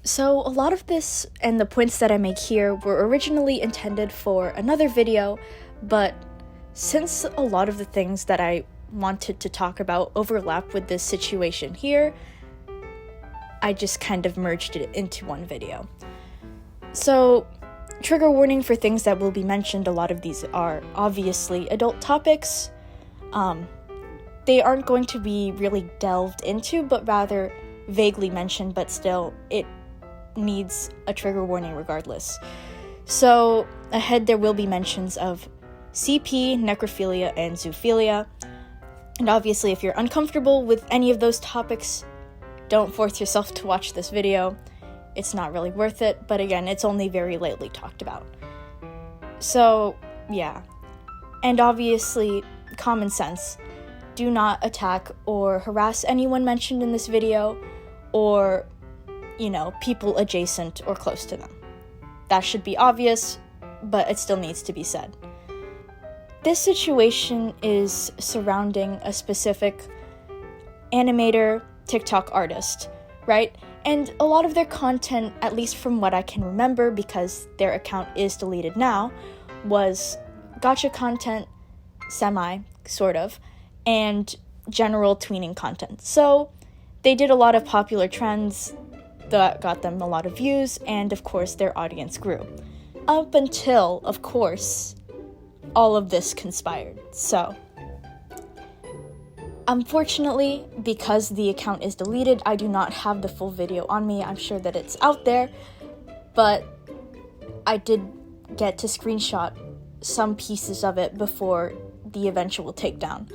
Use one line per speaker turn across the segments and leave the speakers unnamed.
So a lot of this and the points that I make here were originally intended for another video, but since a lot of the things that I wanted to talk about overlap with this situation here, I just kind of merged it into one video. So, trigger warning for things that will be mentioned. A lot of these are obviously adult topics. They aren't going to be really delved into, but rather vaguely mentioned, but still, it needs a trigger warning regardless. So, ahead there will be mentions of CP, necrophilia, and zoophilia. And obviously, if you're uncomfortable with any of those topics, don't force yourself to watch this video. It's not really worth it, but again, it's only very lightly talked about. So, yeah. And obviously, common sense. Do not attack or harass anyone mentioned in this video, or, people adjacent or close to them. That should be obvious, but it still needs to be said. This situation is surrounding a specific animator, TikTok artist, right? And a lot of their content, at least from what I can remember, because their account is deleted now, was gacha content, sort of, and general tweening content. So they did a lot of popular trends that got them a lot of views, and of course their audience grew. Up until, of course, all of this conspired. So, unfortunately, because the account is deleted, I do not have the full video on me. I'm sure that it's out there, but I did get to screenshot some pieces of it before the eventual takedown.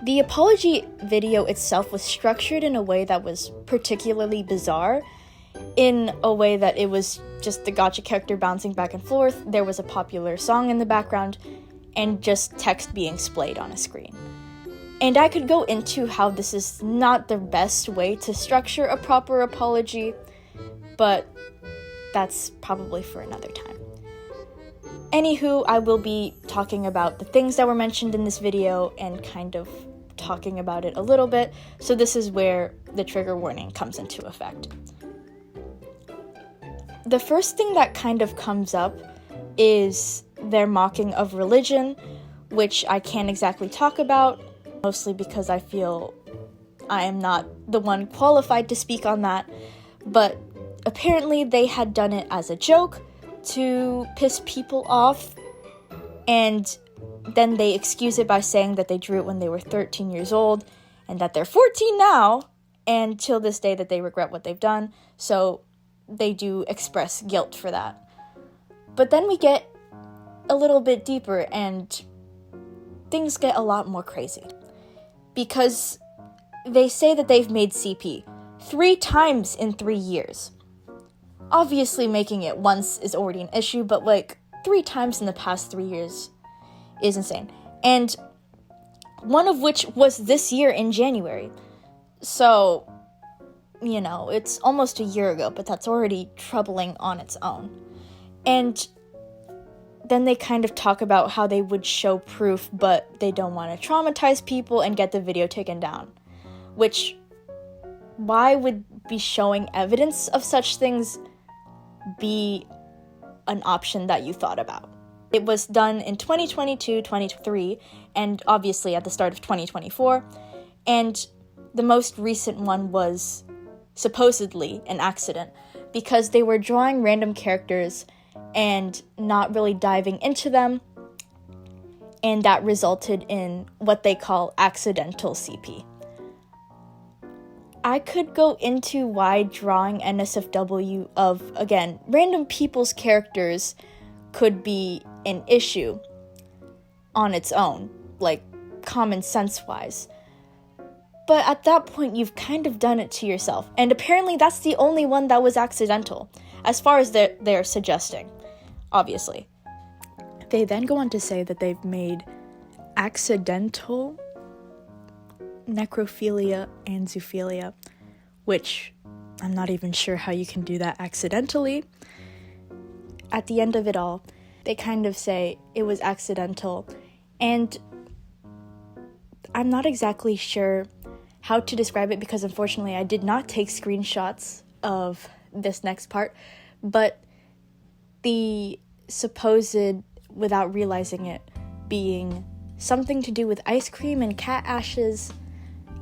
The apology video itself was structured in a way that was particularly bizarre, in a way that it was just the gacha character bouncing back and forth, there was a popular song in the background, and just text being splayed on a screen. And I could go into how this is not the best way to structure a proper apology, but that's probably for another time. Anywho, I will be talking about the things that were mentioned in this video and kind of talking about it a little bit, so this is where the trigger warning comes into effect. The first thing that kind of comes up is their mocking of religion, which I can't exactly talk about, mostly because I feel I am not the one qualified to speak on that, but apparently they had done it as a joke to piss people off, and then they excuse it by saying that they drew it when they were 13 years old, and that they're 14 now, and till this day that they regret what they've done, so they do express guilt for that. But then we get a little bit deeper, and things get a lot more crazy. Because they say that they've made CP 3 times in 3 years. Obviously, making it once is already an issue, but 3 times in the past 3 years is insane. And one of which was this year in January. So, it's almost a year ago, but that's already troubling on its own. And then they kind of talk about how they would show proof, but they don't want to traumatize people and get the video taken down. Which, why would be showing evidence of such things be an option that you thought about? It was done in 2022, 2023, and obviously at the start of 2024, and the most recent one was supposedly an accident, because they were drawing random characters and not really diving into them, and that resulted in what they call accidental CP. I could go into why drawing NSFW of, again, random people's characters could be an issue on its own, common sense-wise. But at that point, you've kind of done it to yourself. And apparently that's the only one that was accidental, as far as they're suggesting, obviously. They then go on to say that they've made accidental necrophilia and zoophilia, which I'm not even sure how you can do that accidentally. At the end of it all, they kind of say it was accidental, and I'm not exactly sure how to describe it because unfortunately I did not take screenshots of this next part, but the supposed, without realizing it, being something to do with ice cream and cat ashes,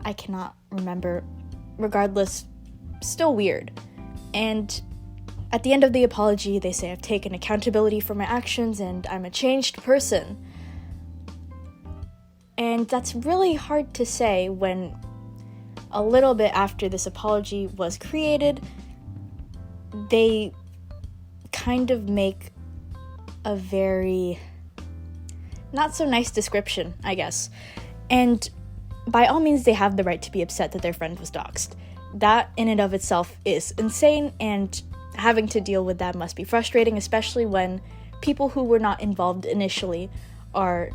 I cannot remember. Regardless, still weird. And at the end of the apology, they say, I've taken accountability for my actions and I'm a changed person. And that's really hard to say when a little bit after this apology was created, they kind of make a very not so nice description, I guess. And by all means, they have the right to be upset that their friend was doxxed. That in and of itself is insane, and having to deal with that must be frustrating, especially when people who were not involved initially are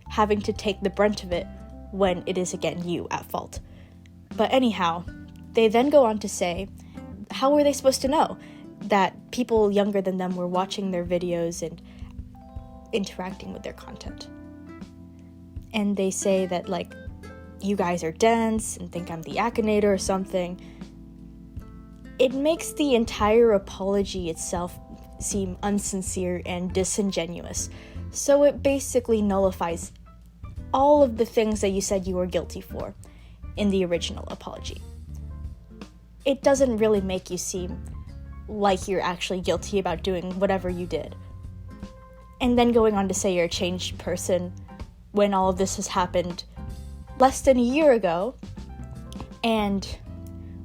having to take the brunt of it when it is again you at fault. But anyhow, they then go on to say, how were they supposed to know that people younger than them were watching their videos and interacting with their content? And they say that, like, you guys are dense and think I'm the Akinator or something. It makes the entire apology itself seem unsincere and disingenuous. So it basically nullifies all of the things that you said you were guilty for in the original apology. It doesn't really make you seem like you're actually guilty about doing whatever you did. And then going on to say you're a changed person when all of this has happened less than a year ago, and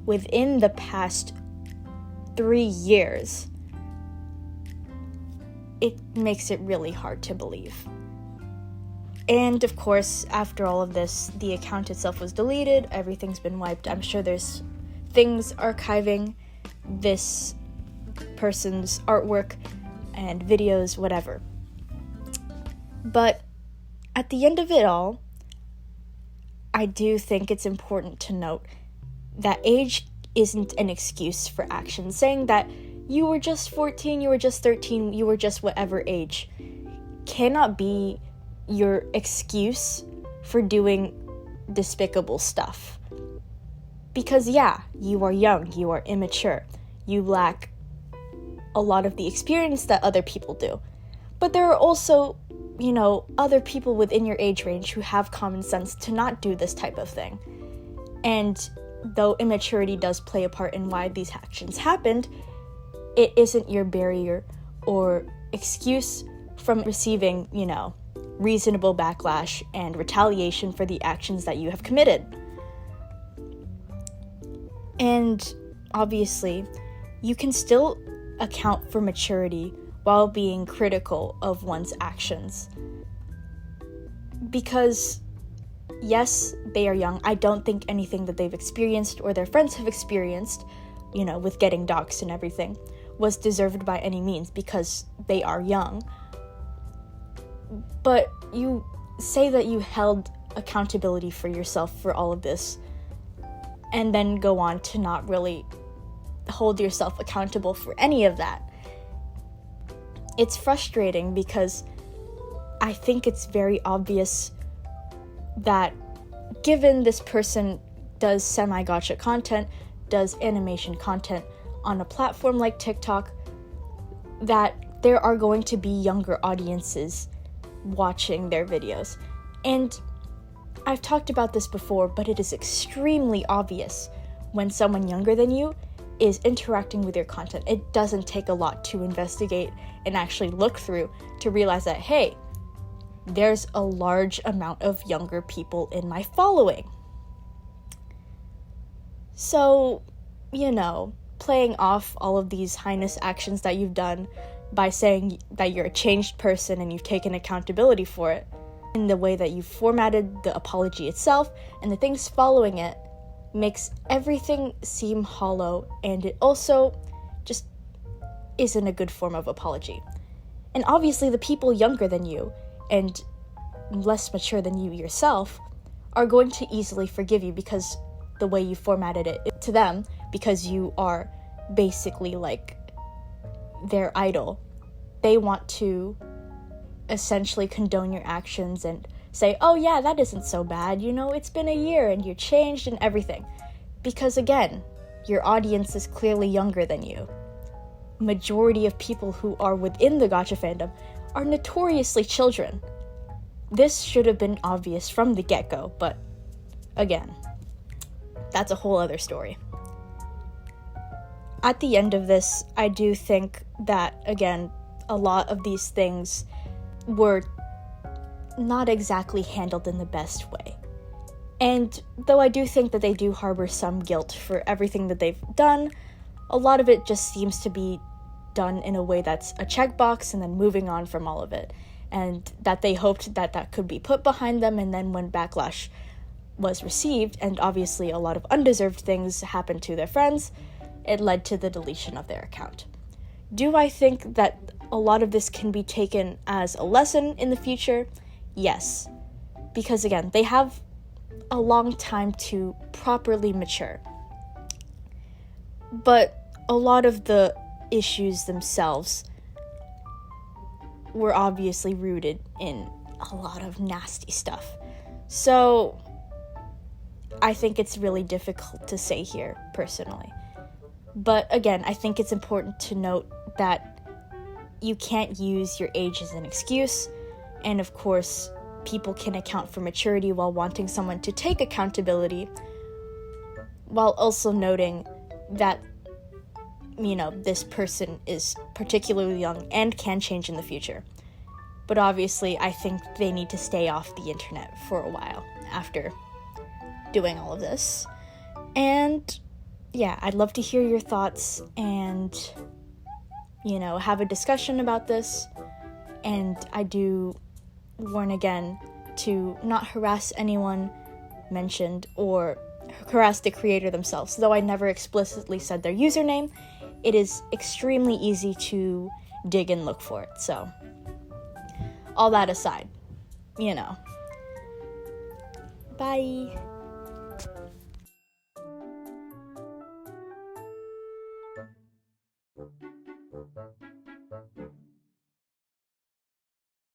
within the past 3 years, it makes it really hard to believe. And of course, after all of this, the account itself was deleted, everything's been wiped. I'm sure there's things archiving this person's artwork and videos, whatever. But at the end of it all, I do think it's important to note that age isn't an excuse for action. Saying that you were just 14, you were just 13, you were just whatever age cannot be your excuse for doing despicable stuff. Because yeah, you are young, you are immature, you lack a lot of the experience that other people do. But there are also, other people within your age range who have common sense to not do this type of thing. And though immaturity does play a part in why these actions happened, it isn't your barrier or excuse from receiving, reasonable backlash and retaliation for the actions that you have committed. And obviously, you can still account for maturity while being critical of one's actions. Because, yes, they are young. I don't think anything that they've experienced or their friends have experienced, with getting doxxed and everything, was deserved by any means because they are young. But you say that you held accountability for yourself for all of this, and then go on to not really hold yourself accountable for any of that. It's frustrating because I think it's very obvious that given this person does semi-gotcha content, does animation content on a platform like TikTok, that there are going to be younger audiences watching their videos. And I've talked about this before, but it is extremely obvious when someone younger than you is interacting with your content. It doesn't take a lot to investigate and actually look through to realize that, hey, there's a large amount of younger people in my following. So, playing off all of these heinous actions that you've done by saying that you're a changed person and you've taken accountability for it, in the way that you've formatted the apology itself and the things following it, makes everything seem hollow, and it also just isn't a good form of apology. And obviously the people younger than you and less mature than you yourself are going to easily forgive you because the way you formatted it to them, because you are basically like their idol. They want to essentially condone your actions and say, oh yeah, that isn't so bad, it's been a year and you're changed and everything. Because again, Your audience is clearly younger than you. Majority of people who are within the gacha fandom are notoriously children. This should have been obvious from the get-go, but again, that's a whole other story. At the end of this, I do think that, again, a lot of these things were not exactly handled in the best way. And though I do think that they do harbor some guilt for everything that they've done, a lot of it just seems to be done in a way that's a checkbox and then moving on from all of it. And that they hoped that that could be put behind them, and then when backlash was received, and obviously a lot of undeserved things happened to their friends, it led to the deletion of their account. Do I think that a lot of this can be taken as a lesson in the future? Yes. Because again, they have a long time to properly mature. But a lot of the issues themselves were obviously rooted in a lot of nasty stuff. So I think it's really difficult to say here, personally. But again, I think it's important to note that you can't use your age as an excuse, and of course, people can account for maturity while wanting someone to take accountability, while also noting that, this person is particularly young and can change in the future. But obviously, I think they need to stay off the internet for a while after doing all of this. And yeah, I'd love to hear your thoughts and, have a discussion about this. And I do warn again to not harass anyone mentioned or harass the creator themselves. Though I never explicitly said their username, it is extremely easy to dig and look for it. So, all that aside, Bye.